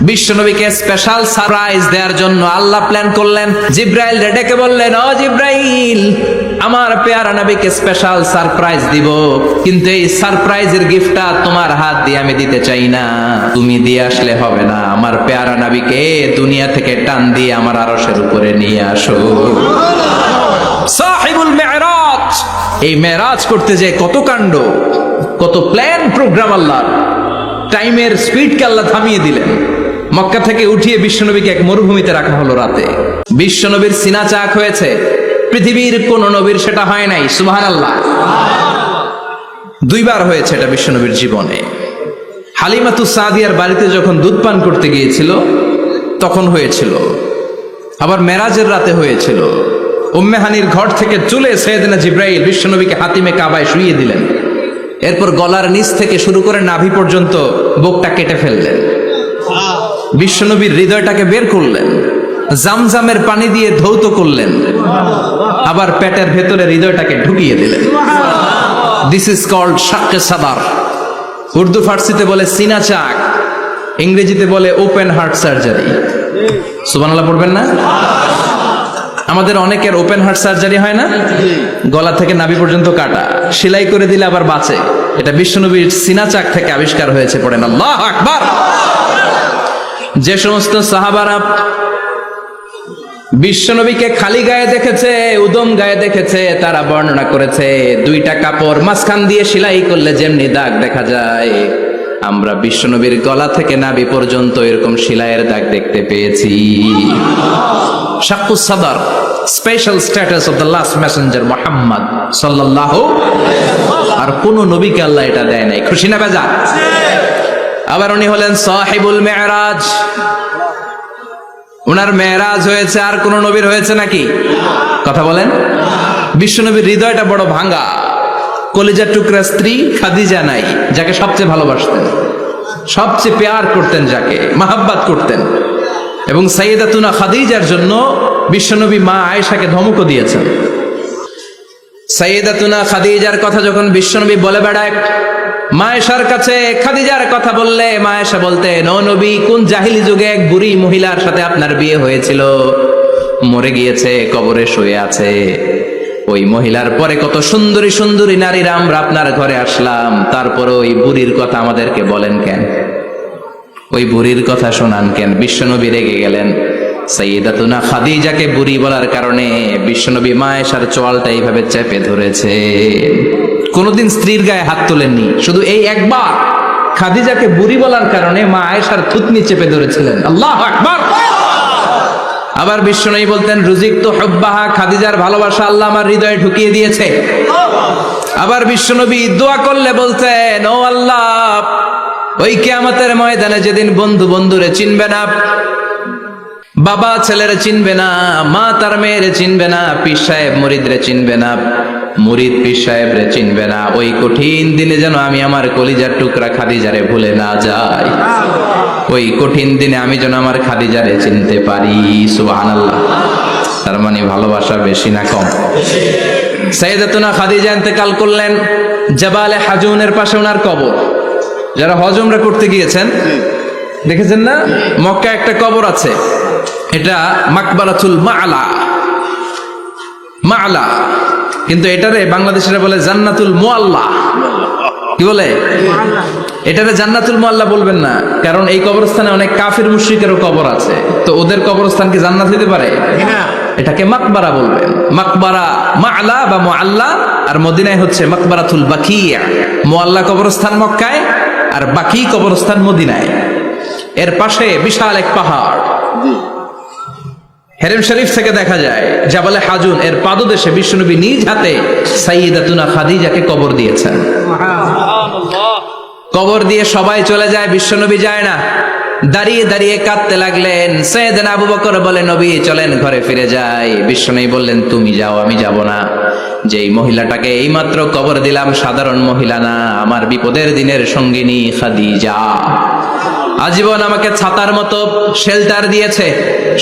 বিশ্বনবীকে special surprise দেওয়ার জন্য আল্লাহ প্ল্যান করলেন। জিব্রাইল ডেকে বললেন, ও জিব্রাইল, আমার পেয়ারা নবীকে স্পেশাল সারপ্রাইজ দিব, কিন্তু এই সারপ্রাইজের গিফটটা তোমার হাত দিয়ে আমি দিতে চাই না, তুমি দিয়ে আসলে হবে না। আমার পেয়ারা নবীকে দুনিয়া থেকে টান দিয়ে আমার আরশের উপরে নিয়ে আসো। সাহিবুল মেরাজ, এই মেরাজ করতে যে কত কাণ্ড, কত প্ল্যান প্রোগ্রাম আল্লাহর। টাইমের স্পিডকে আল্লাহ থামিয়ে দিলেন। মক্কা থেকে উঠিয়ে বিশ্বনবীকে এক মরুভূমিতে রাখা হলো রাতে। বিশ্বনবীর সিনা চাক হয়েছে, পৃথিবীর কোন নবীর সেটা হয় নাই। সুবহানাল্লাহ। দুইবার হয়েছে এটা বিশ্বনবীর জীবনে। হালিমাতুস সাদিয়ার বাড়িতে যখন দুধ পান করতে গিয়েছিল তখন হয়েছিল, আবার মেরাজের রাতে হয়েছিল। উম্মে হানির ঘর থেকে চলে সাইয়েদনা জিব্রাইল বিশ্বনবীকে হাতিমে কাবায় শুইয়ে দিলেন। এরপর গলার নিচ থেকে শুরু করে নাভি পর্যন্ত বুকটা কেটে ফেললেন। বিশ্বনবীর হৃদয়টাকে বের করলেন, জামজামের পানি দিয়ে ধৌত করলেন, আবার পেটের ভেতরে হৃদয়টাকে ঢুকিয়ে দিলেন। দিস ইজ কল্ড শাক্কে সাদার। উর্দু ফার্সিতে বলে সিনা চাক, ইংরেজিতে বলে ওপেন হার্ট সার্জারি। সুবহানাল্লাহ পড়বেন না? আমাদের অনেকের ওপেন হার্ট সার্জারি হয় না, গলা থেকে নাভি পর্যন্ত কাটা, সেলাই করে দিলে আবার বাঁচে। এটা বিশ্বনবীর সিনা চাক থেকে আবিষ্কার হয়েছে। পড়েন আল্লাহু আকবার। যে সমস্ত সাহাবারা বিশ্বনবীকে খালি গায়ে দেখেছে, উদম গায়ে দেখেছে, তারা বর্ণনা করেছে দুইটা কাপড় মাঝখান দিয়ে সেলাই করলে যেমনি দাগ দেখা যায়, আমরা বিশ্বনবীর গলা থেকে নাভি পর্যন্ত এরকম সেলাইয়ের দাগ দেখতে পেয়েছি। শাক্কুস সাদার, special status of the last Messenger Muhammad সাল্লাল্লাহু। আর কোন নবীকে আল্লাহ এটা দেয় নাই। খুশি না বেজা? আবার উনি হলেন সাহিবুল মেরাজ। উনার মেরাজ হয়েছে, আর কোন নবীর হয়েছে নাকি? কথা বলেন। বিশ্বনবীর হৃদয়টা বড় ভাঙা। কলিজার টুকরা স্ত্রী খাদিজা নাই, যাকে সবচেয়ে ভালোবাসতেন, সবচেয়ে প্যার করতেন, যাকে মাহাব্বাত করতেন। এবং সাইয়েদাতুনা খাদিজার জন্য বিশ্বনবী মা আয়েশাকে ধমকও দিয়েছেন। সাইয়েদাতুনা খাদিজার কথা যখন বিশ্বনবী বলে বেড়ায় মা আয়েশার কাছে, খাদিজার কথা বললে মা আয়েশা বলতেন, ও নবী, কোন জাহিলি যুগে এক বুড়ি মহিলার সাথে আপনার বিয়ে হয়েছিল, মরে গিয়েছে, কবরে শুয়ে আছে। ওই মহিলার পরে কত সুন্দরী সুন্দরী নারীরা আমরা আপনার ঘরে আসলাম, তারপরে ওই বুড়ির কথা আমাদেরকে বলেন কেন? ওই বুড়ির কথা শোনান কেন? বিশ্বনবী রেগে গেলেন। সাইয়েদাতুনা খাদিজাকে বুড়ি বলার কারণে বিশ্বনবী মা আয়েশার চোয়ালটা এইভাবে চেপে ধরেছে। কোনদিন স্ত্রীর গায়ে হাত তোলেননি, শুধু এই একবার খাদিজাকে বুড়ি বলার কারণে মা আয়েশার থুতনি চেপে ধরেছিলেন। আল্লাহু আকবার। আবার বিশ্বনবী বলতেন, রুজিক তো হুব্বাহা, খাদিজার ভালোবাসা আল্লাহ আমার হৃদয়ে ঢুকিয়ে দিয়েছে। আবার বিশ্বনবী দোয়া করলে বলতেন, ও আল্লাহ, ওই কিয়ামতের ময়দানে যেদিন বন্ধু বন্ধুরে চিনবে না, বাবা ছেলেরে চিনবে না, মা তার মেয়েরে চিনবে না, পীর সাহেব মুরিদরে চিনবে না, মুরিদ পীর সাহেবরে চিনবে না, ওই কঠিন দিনে যেন আমি আমার কলিজার টুকরা খাদিজারে ভুলে না যাই। ওই কঠিন দিনে আমি যেন আমার খাদিজারে চিনতে পারি। সুবহানাল্লাহ। তার মানে ভালোবাসা বেশি না কম? সাইয়েদাতুনা খাদিজা ইন্তেকাল করলেন। জাবালে হাজুনের পাশে ওনার কবর। যারা হজ উমরা করতে গিয়েছেন দেখেছেন না, মক্কা একটা কবর আছে, এটা মাকবারাতুল মা'লা। মা'লা, কিন্তু এটারে বাংলাদেশিরা বলে জান্নাতুল মুআল্লা। কি বলে? এটারে জান্নাতুল মুআল্লা বলবেন না, কারণ এই কবরস্থানে অনেক কাফির মুশরিকেরও কবর আছে, তো ওদের কবরস্থান কি জান্নাত হতে পারে? এটাকে মাকবারা বলবেন। মাকবারা মা'লা বা মুআল্লা, আর মদিনায় হচ্ছে মাকবারাতুল বাকিয়া। মুআল্লা কবরস্থান মক্কায়, আর বাকি কবরস্থান মদিনায়। এর পাশে বিশাল এক পাহাড়, হেরেম শরীফ থেকে দেখা যায় জাবালে হাজুন, এর পাদদেশে বিশ্বনবী নিজ হাতে সাইয়েদাতুনা খাদিজাকে কবর দিয়েছেন। কবর দিয়ে সবাই চলে যায়, বিশ্বনবী যায় না। দাঁড়িয়ে দাঁড়িয়ে কাঁদতে লাগলেন। সাইয়েদনা আবু বকর বলে, নবী চলেন ঘরে ফিরে যাই। বিশ্বনবী বললেন, তুমি যাও, আমি যাব না। যেই মহিলাটাকে এইমাত্র কবর দিলাম সাধারণ মহিলা না, আমার বিপদের দিনের সঙ্গিনী খাদিজা। আজীবন আমাকে ছাতার মতো শেল্টার দিয়েছে,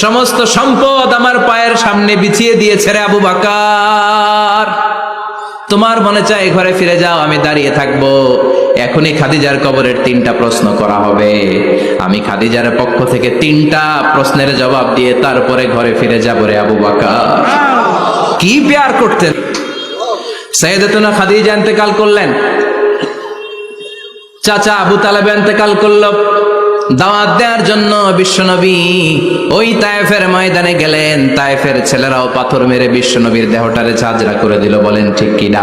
সমস্ত সম্পদ আমার পায়ের সামনে বিছিয়ে দিয়েছে রে আবু বকর। তোমার মনে চায় ঘরে ফিরে যাও, আমি দাঁড়িয়ে থাকবো। এখনই খাদিজার কবরের 3টা প্রশ্ন করা হবে। আমি খাদিজার পক্ষ থেকে 3টা প্রশ্নের জবাব দিয়ে তারপরে ঘরে ফিরে যাব রে আবু বকর। কি প্যার করতেন। সাইয়েদাতুনা খাদিজা ইন্তেকাল করলেন, চাচা আবু তালেব ইন্তেকাল করলো। দাওয়াত দেওয়ার জন্য বিশ্বনবী ওই তায়েফের ময়দানে গেলেন। তায়েফের ছেলেরাও পাথর মেরে বিশ্বনবীর দেহটারে ঝাঁঝরা করে দিল। বলেন ঠিক কিনা?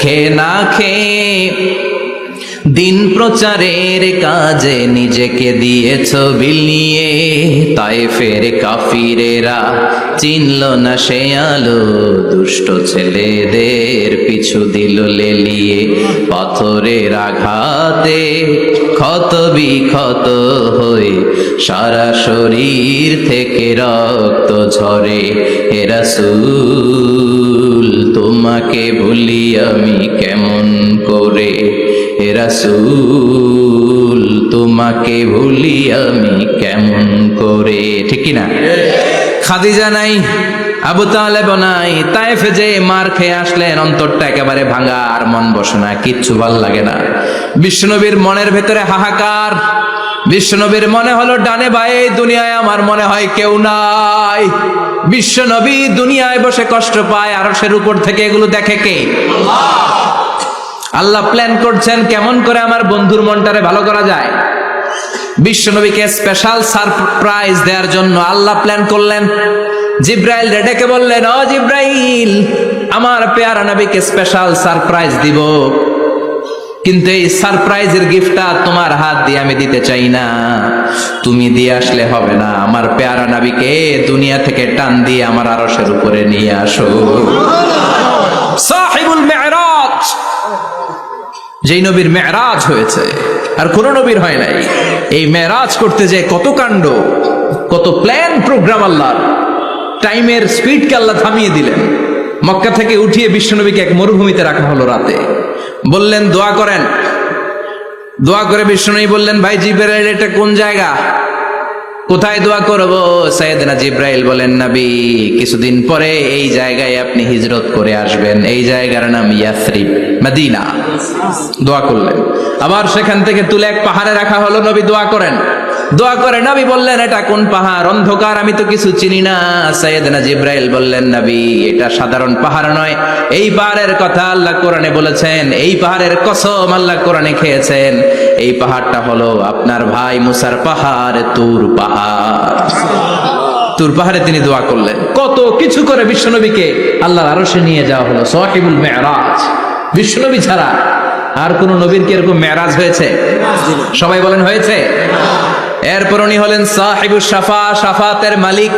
খেয়ে না খেয়ে দিন প্রচারের কাজে নিজেকে দিয়েছ বিলিয়ে। তায়েফের কাফিরেরা চিনল না সে আলো, দুষ্ট ছেলেদের পিছু দিল লেলিয়ে। পাথরের আঘাতে ক্ষত বিক্ষত হয়ে সারা শরীর থেকে রক্ত ঝরে। হে রাসূল তোমাকে ভুলি আমি কেমন করে, হে রাসূল তোমাকে ভুলি আমি কেমন করে। ঠিক কি না? খাদিজা নাই, আবু তালেব নাই। তায়েফে যে মার খেয়ে আসলেন, অন্তরটা একেবারে ভাঙা, আর মন বসে না, কিচ্ছু ভাল লাগে না। বিশ্বনবীর মনের ভেতরে হাহাকার। বিশ্বনবীর মনে হলো ডানে বায়ে দুনিয়ায় আমার মনে হয় কেউ নাই। বিশ্বনবী দুনিয়ায় বসে কষ্ট পায়, আরশের উপর থেকে এগুলো দেখে কে? আল্লাহ প্ল্যান করছেন কেমন করে আমার বন্ধুর মনটারে ভালো করা যায়। বিশ্বনবীকে স্পেশাল সারপ্রাইজ দেওয়ার জন্য আল্লাহ প্ল্যান করলেন। জিব্রাইল ডেকে বললেন, ও জিব্রাইল, আমার পেয়ারা নবীকে স্পেশাল সারপ্রাইজ দিব, কিন্তু এই সারপ্রাইজের গিফটটা তোমার হাত দিয়ে আমি দিতে চাই না, তুমি দিয়ে আসলে হবে না। আমার পেয়ারা নবীকে দুনিয়া থেকে টান দিয়ে আমার আরশের উপরে নিয়ে আসো। সাহিবুল মিরাজ, যেই নবীর মেরাজ হয়েছে আর কোন নবীর হয় নাই। এই মেরাজ করতে যে কত কাণ্ড, কত প্ল্যান প্রোগ্রাম। আল্লাহর টাইমের স্পিডকে আল্লাহ থামিয়ে দিলেন। মক্কা থেকে উঠিয়ে বিশ্বনবীকে এক মরুভূমিতে রাখা হলো রাতে। বললেন দোয়া করেন। দোয়া করে বিশ্বনবী বললেন, ভাই জিবরাইল, এটা কোন জায়গা, কোথায় দোয়া করবো? সাইয়েদনা জিব্রাইল বলেন, নবী কিছুদিন পরে এই জায়গায় আপনি হিজরত করে আসবেন, এই জায়গার নাম ইয়াসরিব, মদিনা। দোয়া করলেন। আবার সেখান থেকে তুলে এক পাহাড়ে রাখা হলো, নবী দোয়া করেন। দোয়া করে নবী বললেন, এটা কোন পাহাড়? অন্ধকার, আমি তো কিছু চিনি না। সাইয়েদনা জিব্রাইল বললেন, নবী এটা সাধারণ পাহাড় নয়, এই পাহাড়ের কথা আল্লাহ কোরআনে বলেছেন, এই পাহাড়ের কসম আল্লাহ কোরআনে খেয়েছেন। এই পাহাড়টা হলো আপনার ভাই মুসার পাহাড়, তুর পাহাড়। তুর পাহাড়ে তিনি দোয়া করলেন। কত কিছু করে বিশ্বনবীকে আল্লাহর আরশে নিয়ে যাওয়া হলো। সাহিবুল মেরাজ। বিশ্বনবী ছাড়া আর কোন নবীর কি এরকম মেরাজ হয়েছে? সবাই বলেন হয়েছে। এরপর উনি হলেন সাহিবুস শাফা, শাফাতের মালিক।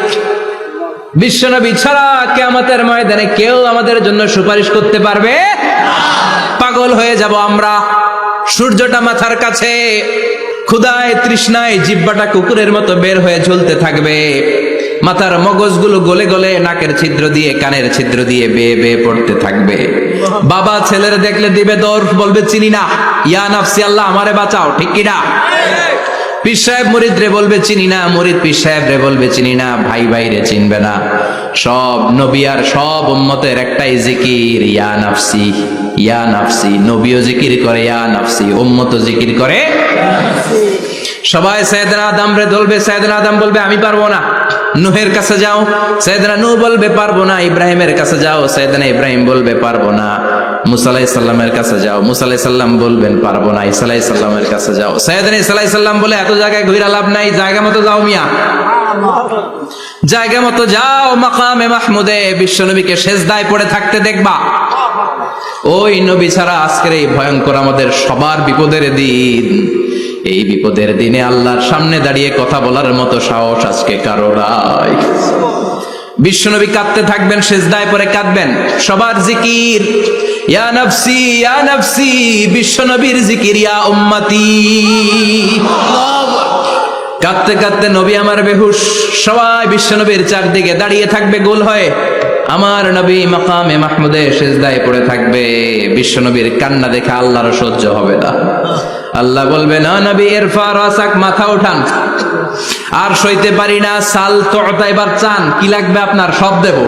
বিশ্বনবী ছাড়া কিয়ামতের ময়দানে কেউ আমাদের জন্য সুপারিশ করতে পারবে? পাগল হয়ে যাব আমরা। সূর্যটা মাথার কাছে, ক্ষুধায় তৃষ্ণায় জিহ্বাটা কুকুরের মতো বের হয়ে ঝুলতে থাকবে। মাথার মগজগুলো গলে গলে নাকের ছিদ্র দিয়ে, কানের ছিদ্র দিয়ে বেয়ে বেয়ে পড়তে থাকবে। বাবা ছেলের দেখলে দিবে দৌড়, বলবে চিনি না, ইয়া নাফসি, আল্লাহ আমারে বাঁচাও। ঠিক কিনা? পীর সাহেব মুরিদ রে বলবে চিনি না, মুরিদ পীর সাহেব রে বলবে চিনি না, ভাই ভাই রে চিনবে না। সব নবী আর সব উম্মতের একটাই জিকির, ইয়া নাফসি, ইয়া নাফসি। নবীও জিকির করে ইয়া নাফসি, উম্মতও জিকির করে। সবাই সাইয়েদনা আদম রে ধরবে, সাইয়েদনা আদম বলবে আমি পারবো না। নূহের কাছে যাও, সাইয়েদনা নূহ বলবে পারবো না। ইব্রাহিমের কাছে যাও, সাইয়েদনা ইব্রাহিম বলবে পারবো না। মুসা আলাইহিস সালামের কাছে যাও, মুসা আলাইহিস সালাম বলবেন পারবো না। ঈসা আলাইহিস সালামের কাছে যাও, সাইয়েদনা ঈসা আলাইহিস সালাম বলে এত জায়গায় ঘুরে লাভ নাই, জায়গা মতো যাও মিয়া, জায়গা মতো যাও। মাকামে মাহমুদে বিশ্বনবীকে সেজদায় পড়ে থাকতে দেখবা। ওই নবী ছাড়া আজকের এই ভয়ঙ্কর আমাদের সবার বিপদের দিন। এই বিপদের দিনে আল্লাহর সামনে দাঁড়িয়ে কথা বলার মতো সাহস আজকে কারো নাই। বিশ্বনবী কাঁদতে থাকবেন, সেজদায় পড়ে কাঁদবেন। সবার জিকির ইয়া নাফসি, ইয়া নাফসি। বিশ্বনবীর জিকির ইয়া উম্মতি। কাঁদতে কাঁদতে নবী আমার বেহুশ। সবাই বিশ্বনবীর চারদিকে দাঁড়িয়ে থাকবে গোল হয়ে। আমার নবী মাকামে মাহমুদে সেজদায় পড়ে থাকবে। বিশ্বনবীর কান্না দেখে আল্লাহর সহ্য হবে না। আল্লাহ বলবে, না নবী ইরফা রাসাক, মাথা উঠান, আর সইতে পারি না। সাল তোতা, এবার চান, কি লাগবে আপনার সব দেব।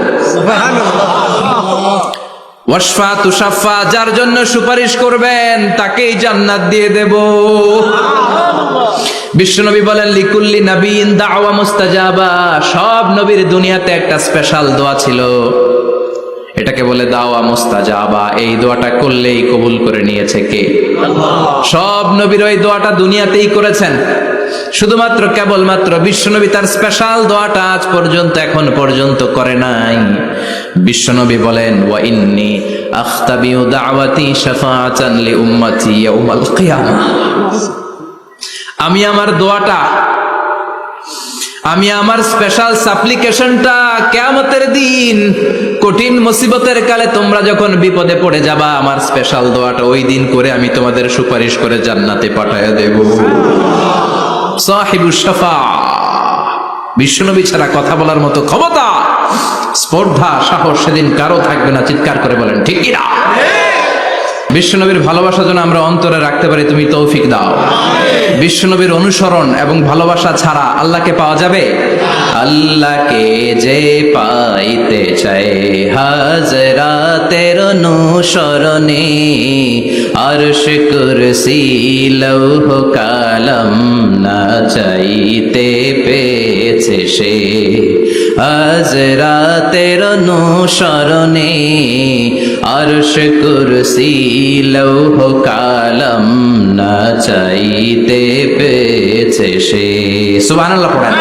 ওয়াশফা তুশাফা, যার জন্য সুপারিশ করবেন তাকেই জান্নাত দিয়ে দেব। বিশ্বনবী বলেন লিকুল্লি নাবিয়িন দাওয়া মুস্তাজাবা, সব নবীর দুনিয়াতে একটা স্পেশাল দোয়া ছিল, এটাকে বলে দাওয়া মুস্তাজাবা। এই দোয়াটা করলেই কবুল করে নিয়েছে কে? সব নবীর ওই দোয়াটা দুনিয়াতেই করেছেন, শুধুমাত্র কেবলমাত্র বিশ্বনবী তার স্পেশাল দোয়াটা আজ পর্যন্ত এখন পর্যন্ত করে নাই। বিশ্বনবী বলেন ওয়া ইন্নী আখতাবিউ দাওয়াতি শাফাআতান লি উম্মতি ইয়াউমাল কিয়ামাহ, আমি আমার দোয়াটা, আমি আমার স্পেশাল সাপ্লিকেশনটা কিয়ামতের দিন কঠিন মুসিবতের কালে তোমরা যখন বিপদে পড়ে যাবা, আমার স্পেশাল দোয়াটা ওই দিন করে আমি তোমাদের সুপারিশ করে জান্নাতে পাঠায়া দেব। সাহিবুশ শাফা, বিশ্বনবী ছাড়া কথা বলার মতো ক্ষমতা, স্পর্ধা, সাহস সেদিন কারো থাকবে না। চিৎকার করে বলেন ঠিক কি না? বিশ্বনবীর ভালোবাসা যেন আমরা অন্তরে রাখতে পারি, তুমি তৌফিক দাও। বিশ্বনবীর অনুসরণ এবং ভালোবাসা ছাড়া আল্লাহকে পাওয়া যাবে? আল্লাহকে যে পাইতে চায় হাজরাতের অনুসরণে, আরশ কুরসি লৌহ কালাম না চাইতে পেয়েছে সে, হাজরাতের অনুসরণে আরশ কুরসি লৌহ কালাম না চাইতে পেয়েছে সে। সুবহানাল্লাহ পড়েন।